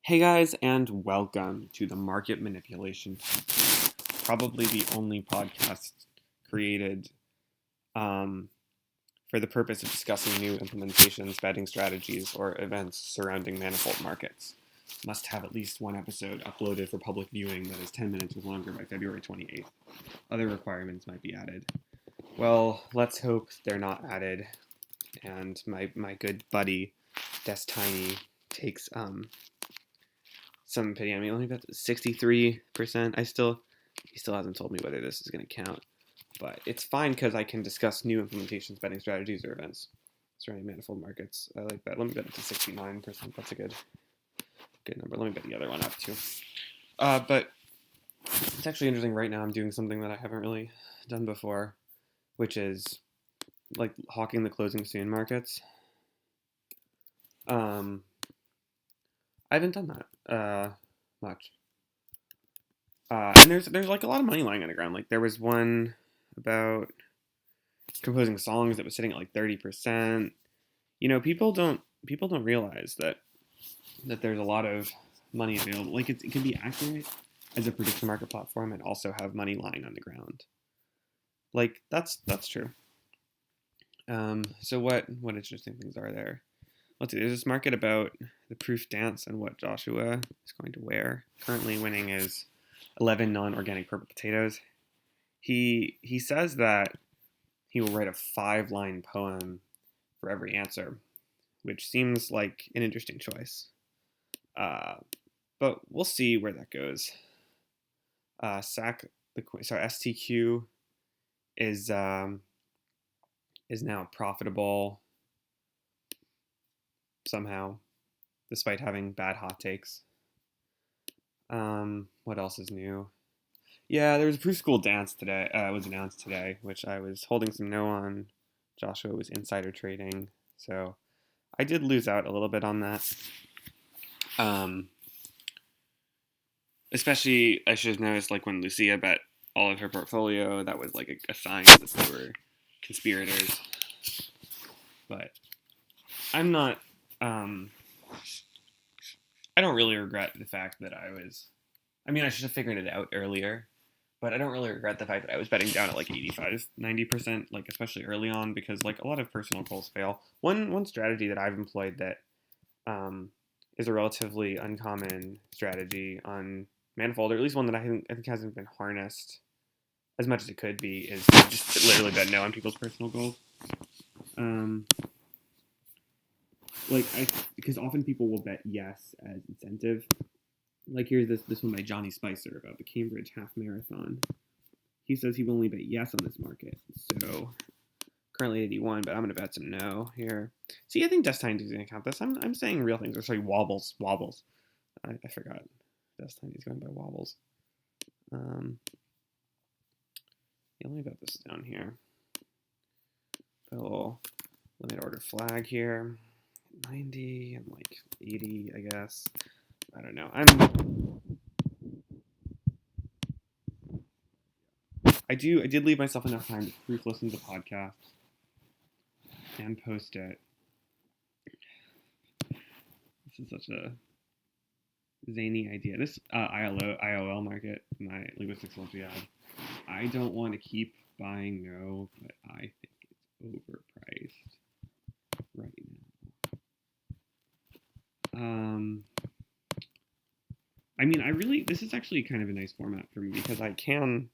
Hey guys, and welcome to the Market Manipulation Podcast, probably the only podcast created for the purpose of discussing new implementations, betting strategies, or events surrounding manifold markets. Must have at least one episode uploaded for public viewing that is 10 minutes or longer by February 28th. Other requirements might be added. Well, let's hope they're not added, and my good buddy, Destiny, takes some pity. I mean, only got 63%. He still hasn't told me whether this is going to count, but it's fine because I can discuss new implementations, betting strategies, or events surrounding manifold markets. I like that. Let me bet it to 69%. That's a good number. Let me bet the other one up too. But it's actually interesting. Right now, I'm doing something that I haven't really done before, which is like hawking the closing soon markets. I haven't done that much. And there's like a lot of money lying on the ground. Like there was one about composing songs that was sitting at like 30%. You know, people don't realize that there's a lot of money available. Like it can be accurate as a prediction market platform and also have money lying on the ground. Like that's true. So what interesting things are there? Let's see. There's this market about the proof dance and what Joshua is going to wear. Currently winning is 11 non-organic purple potatoes. He says that he will write a 5-line poem for every answer, which seems like an interesting choice. But we'll see where that goes. STQ is now profitable somehow, despite having bad hot takes. What else is new? Yeah, there was a proof school dance today. Was announced today, which I was holding some no on. Joshua was insider trading, so I did lose out a little bit on that. Especially, I should have noticed, like when Lucia bet all of her portfolio, that was like a sign that they were conspirators. But I'm not. I don't really regret the fact that I should have figured it out earlier, but I don't really regret the fact that I was betting down at like 85, 90%, like especially early on, because like a lot of personal goals fail. One strategy that I've employed that is a relatively uncommon strategy on Manifold, or at least one that I think hasn't been harnessed as much as it could be, is just literally bet no on people's personal goals. Because often people will bet yes as incentive. Like here's this one by Johnny Spicer about the Cambridge half marathon. He says he will only bet yes on this market. So currently 81, but I'm gonna bet some no here. See, I think Destiny's gonna count this. I'm saying real things. Or sorry, wobbles. I forgot. Destiny's going by wobbles. Let me bet this down here. Put a little limit order flag here. 90 and like 80, I guess. I don't know. I did leave myself enough time to proof listen to the podcast and post it. This is such a zany idea. This IOL market, my linguistics Olympiad. I don't want to keep buying no, but I think it's overpriced right now. This is actually kind of a nice format for me because I do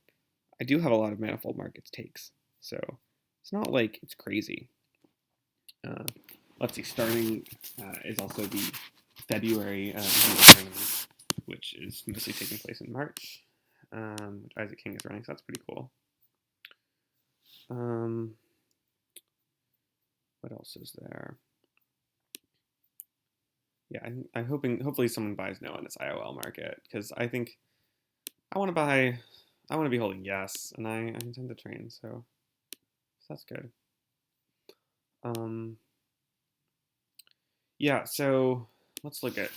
have a lot of manifold markets takes, so it's not like it's crazy. Let's see, starting is also the February tournament, which is mostly taking place in March, which Isaac King is running, so that's pretty cool. What else is there? Yeah, I'm hopefully someone buys no on this IOL market, because I think I want to be holding yes, and I intend to train, so that's good. Yeah, so let's look at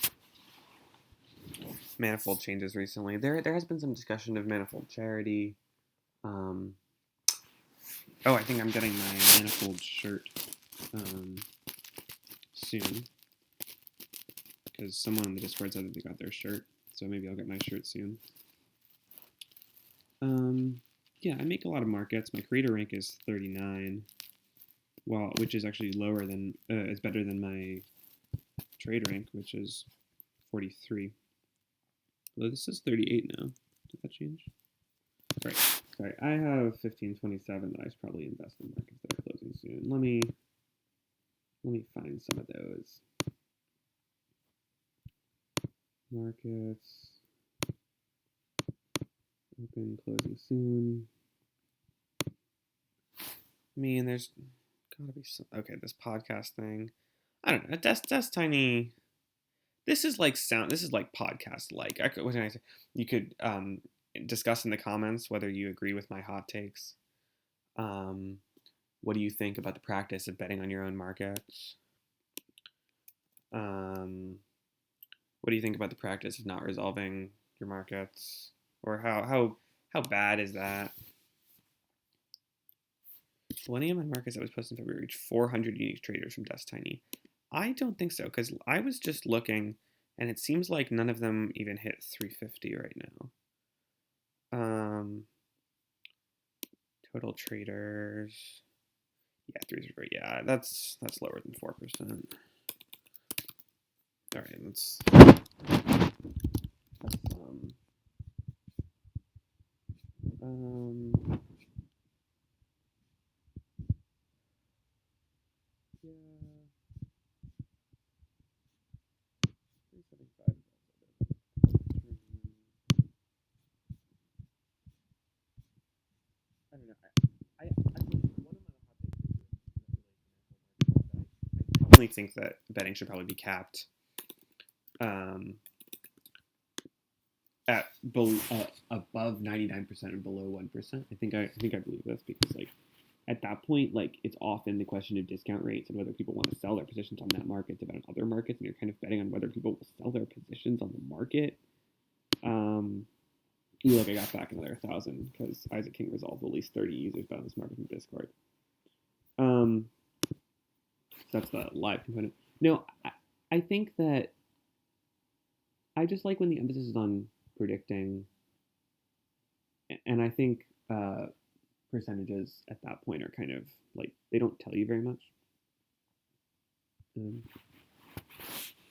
manifold changes recently. There has been some discussion of manifold charity. I think I'm getting my manifold shirt soon, because someone in the Discord said that they got their shirt, so maybe I'll get my shirt soon. Yeah, I make a lot of markets. My creator rank is 39, which is actually lower than, is better than my trade rank, which is 43. Although this is 38 now. Did that change? Right. Sorry, I have 1527 that I should probably invest in markets that are closing soon. Let me find some of those. Markets. Open, closing soon. I mean, there's gotta be some. Okay, this podcast thing. I don't know. That's tiny. This is like sound. This is like podcast like. What can I say? You could discuss in the comments whether you agree with my hot takes. What do you think about the practice of betting on your own markets? What do you think about the practice of not resolving your markets? Or how bad is that? Selenium and markets that was posted in February reached 400 unique traders from Dust Tiny. I don't think so, because I was just looking, and it seems like none of them even hit 350 right now. Total traders. Yeah, 350. Yeah, that's lower than 4%. All right, that's yeah. 375. I don't know. I one of my hot takes I only think that betting should probably be capped at above 99% and below 1%. I think I believe this because like at that point, like it's often the question of discount rates and whether people want to sell their positions on that market to bet on other markets, and you're kind of betting on whether people will sell their positions on the market. Look, I got back another 1,000 because Isaac King resolved at least 30 users bet on this market from Discord. That's the live component. No, I think that I just like when the emphasis is on predicting, and I think percentages at that point are kind of like they don't tell you very much.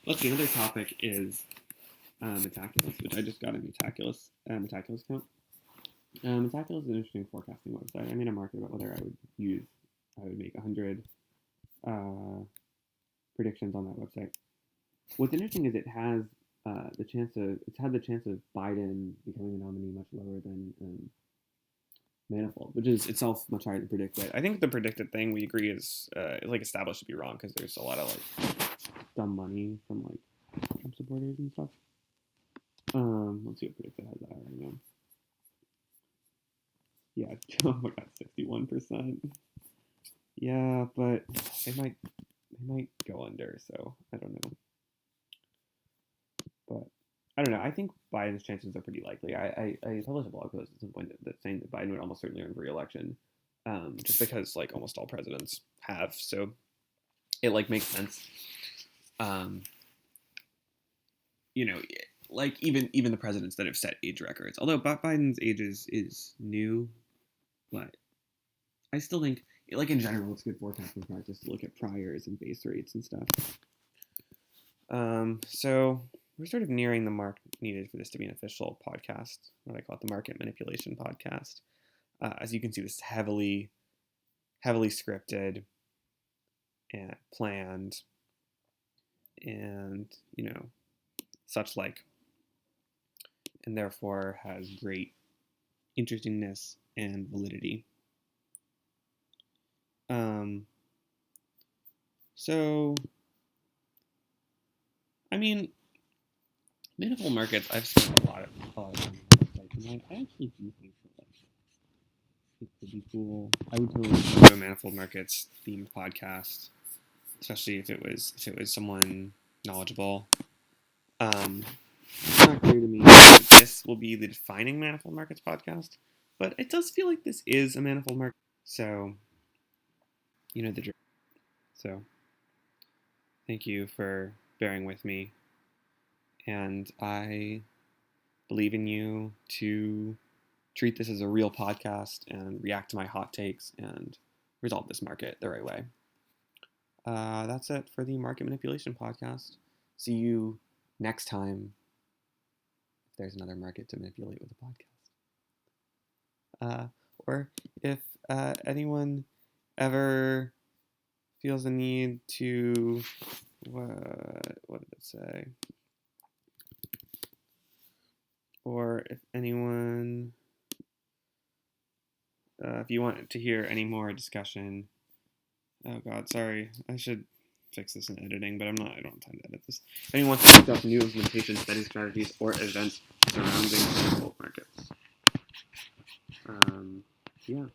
Let's see. Another topic is Metaculus, which I just got a Metaculus account. Metaculus is an interesting forecasting website. I made a market about whether I would make 100 predictions on that website. What's interesting is it has the chance of Biden becoming the nominee much lower than Manifold, which is itself much harder to predict. But I think the predicted thing we agree is like established to be wrong because there's a lot of like dumb money from like Trump supporters and stuff. Let's see what predicted has that right now. Yeah, oh my god, 61%. Yeah, but they might go under, so I don't know. But I don't know. I think Biden's chances are pretty likely. I published a blog post at some point that's saying that Biden would almost certainly run for re-election, just because like almost all presidents have. So it like makes sense. Like even the presidents that have set age records. Although Biden's age is new, but I still think like in general it's good forecasting practice to look at priors and base rates and stuff. So we're sort of nearing the mark needed for this to be an official podcast, what I call it, the market manipulation podcast. As you can see, this is heavily scripted and planned and, such like, and therefore has great interestingness and validity. So, I mean, Manifold Markets, I've spent a lot of time on the website, and I actually do think that like it could be cool. I would totally do a Manifold Markets themed podcast, especially if it was someone knowledgeable. It's not clear to me that this will be the defining Manifold Markets podcast, but it does feel like this is a Manifold Market. So, the so thank you for bearing with me and I believe in you to treat this as a real podcast and react to my hot takes and resolve this market the right way. That's it for the Market Manipulation Podcast. See you next time if there's another market to manipulate with a podcast. Or if anyone ever feels the need to, what did it say? Or if anyone, if you want to hear any more discussion, oh god, sorry, I should fix this in editing, but I don't have time to edit this. If anyone wants to discuss new implementation, betting strategies, or events surrounding manifold markets. Yeah.